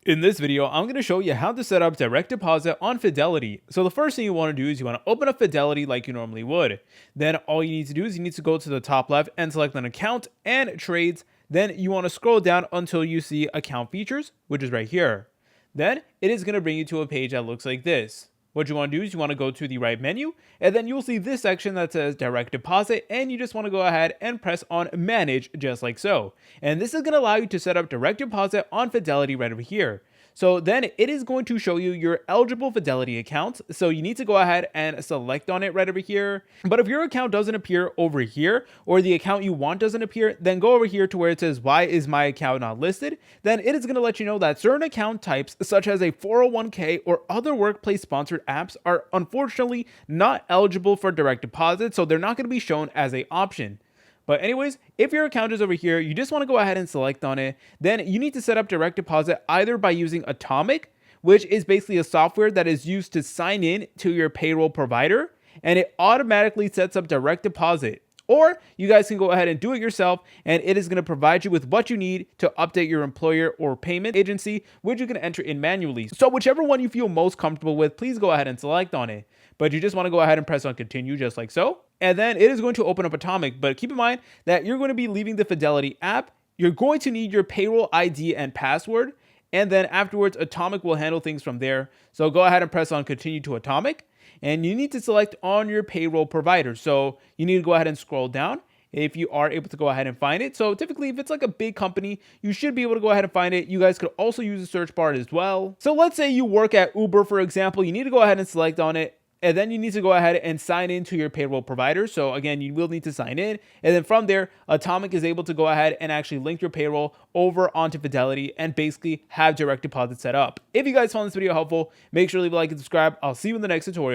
In this video, I'm going to show you how to set up direct deposit on Fidelity. So the first thing you want to do is you want to open up Fidelity like you normally would. Then all you need to do is you need to go to the top left and select an account and trades. Then you want to scroll down until you see account features, which is right here. Then it is going to bring you to a page that looks like this. What you want to do is you want to go to the right menu, and then you'll see this section that says direct deposit, and you just want to go ahead and press on manage just like so. And this is going to allow you to set up direct deposit on Fidelity right over here. So then it is going to show you your eligible Fidelity accounts. So you need to go ahead and select on it right over here. But if your account doesn't appear over here, or the account you want doesn't appear, then go over here to where it says, why is my account not listed? Then it is going to let you know that certain account types, such as a 401k or other workplace sponsored apps, are unfortunately not eligible for direct deposit. So they're not going to be shown as an option. But anyways, if your account is over here, you just want to go ahead and select on it. Then you need to set up direct deposit either by using Atomic, which is basically a software that is used to sign in to your payroll provider, and it automatically sets up direct deposit. Or you guys can go ahead and do it yourself, and it is going to provide you with what you need to update your employer or payment agency, which you can enter in manually. So whichever one you feel most comfortable with, please go ahead and select on it. But you just want to go ahead and press on continue just like so. And then it is going to open up Atomic, but keep in mind that you're going to be leaving the Fidelity app. You're going to need your payroll ID and password. And then afterwards, Atomic will handle things from there. So go ahead and press on continue to Atomic. And you need to select on your payroll provider. So you need to go ahead and scroll down if you are able to go ahead and find it. So typically, if it's like a big company, you should be able to go ahead and find it. You guys could also use the search bar as well. So let's say you work at Uber, for example. You need to go ahead and select on it. And then you need to go ahead and sign into your payroll provider. So again, you will need to sign in. And then from there, Atomic is able to go ahead and actually link your payroll over onto Fidelity and basically have direct deposit set up. If you guys found this video helpful, make sure to leave a like and subscribe. I'll see you in the next tutorial.